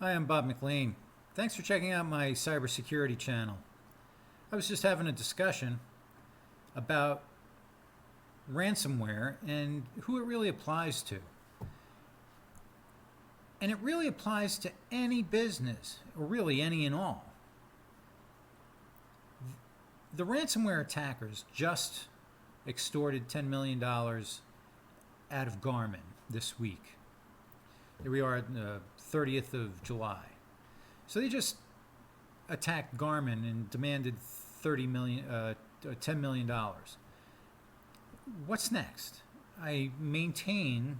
Hi, I'm Bob McLean. Thanks for checking out my cybersecurity channel. I was just having a discussion about ransomware and who it really applies to. And it really applies to any business, or really any and all. The ransomware attackers just extorted $10 million out of Garmin this week. Here we are on the 30th of July. So they just attacked Garmin and demanded $10 million. What's next? I maintain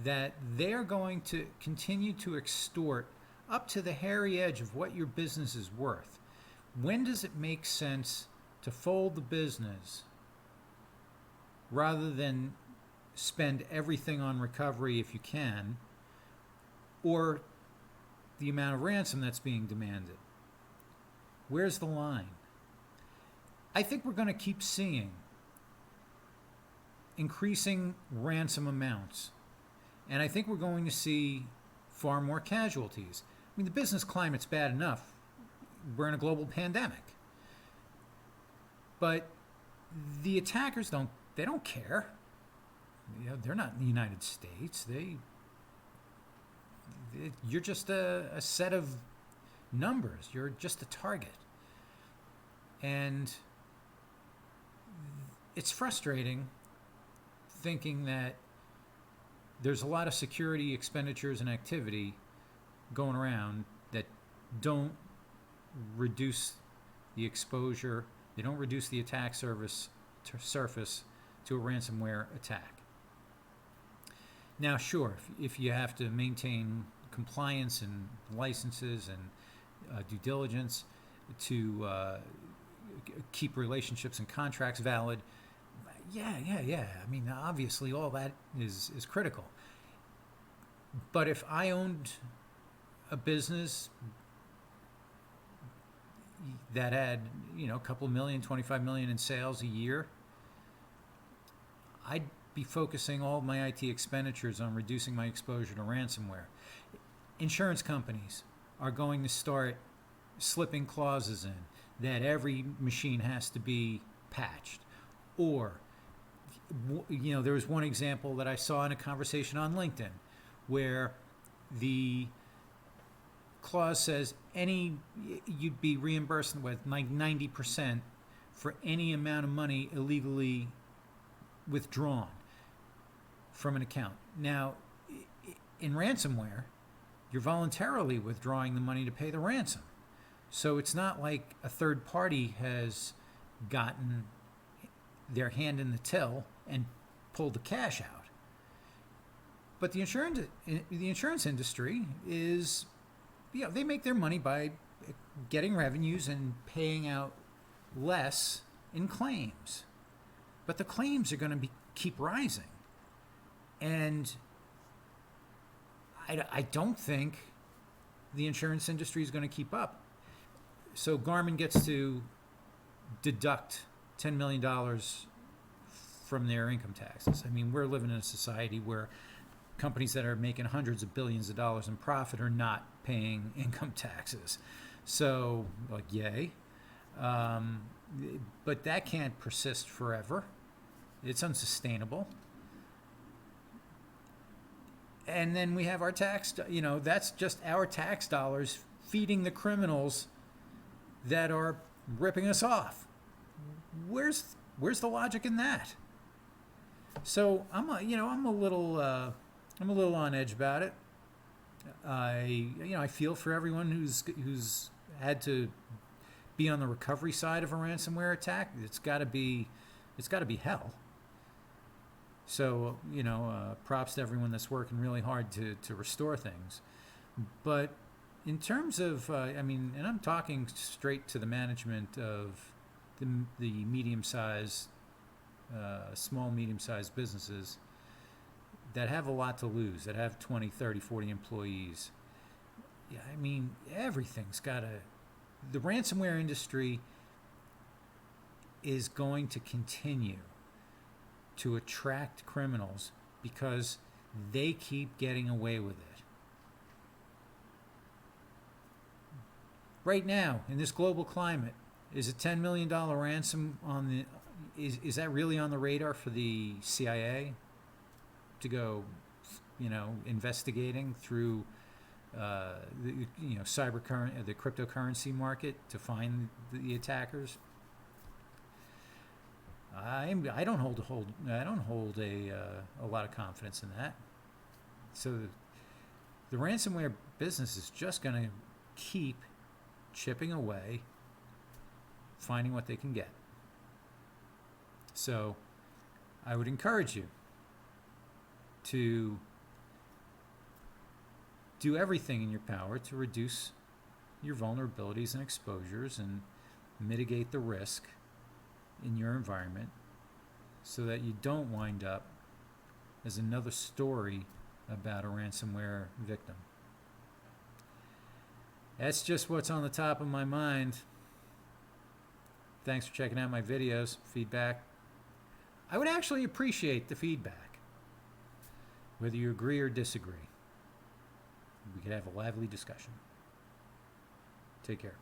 that they're going to continue to extort up to the hairy edge of what your business is worth. When does it make sense to fold the business rather than spend everything on recovery if you can, or the amount of ransom that's being demanded? Where's the line? I think we're going to keep seeing increasing ransom amounts, and I think we're going to see far more casualties. I mean, the business climate's bad enough. We're in a global pandemic. But the attackers don't care. They're not in the United States. You're just a set of numbers. You're just a target. And it's frustrating thinking that there's a lot of security expenditures and activity going around that don't reduce the exposure, they don't reduce the attack surface to a ransomware attack. Now, sure, if you have to maintain compliance and licenses and due diligence to keep relationships and contracts valid, yeah. I mean, obviously, all that is critical. But if I owned a business that had, a couple million, 25 million in sales a year, I'd be focusing all of my IT expenditures on reducing my exposure to ransomware. Insurance companies are going to start slipping clauses in that every machine has to be patched. Or, there was one example that I saw in a conversation on LinkedIn where the clause says you'd be reimbursed with like 90% for any amount of money illegally withdrawn from an account. Now, in ransomware, you're voluntarily withdrawing the money to pay the ransom. So it's not like a third party has gotten their hand in the till and pulled the cash out. But the insurance industry is, they make their money by getting revenues and paying out less in claims. But the claims are going to keep rising. And I don't think the insurance industry is going to keep up. So Garmin gets to deduct $10 million from their income taxes. I mean, we're living in a society where companies that are making hundreds of billions of dollars in profit are not paying income taxes. So, yay. But that can't persist forever. It's unsustainable. And then we have our tax, that's just our tax dollars feeding the criminals that are ripping us off. Where's the logic in that? So I'm a little on edge about it. I feel for everyone who's had to be on the recovery side of a ransomware attack. It's got to be hell. So, props to everyone that's working really hard to restore things. But in terms of, and I'm talking straight to the management of the medium-sized, small, medium-sized businesses that have a lot to lose, that have 20, 30, 40 employees. Yeah, everything's got to... The ransomware industry is going to continue to attract criminals because they keep getting away with it. right now in this global climate, is a $10 million ransom on the, is that really on the radar for the CIA to go, investigating through the cryptocurrency market to find the attackers? I don't hold a lot of confidence in that. So the ransomware business is just going to keep chipping away, finding what they can get. So I would encourage you to do everything in your power to reduce your vulnerabilities and exposures and mitigate the risk in your environment so that you don't wind up as another story about a ransomware victim. That's just what's on the top of my mind. Thanks for checking out my videos. Feedback. I would actually appreciate the feedback, whether you agree or disagree. We could have a lively discussion. Take care.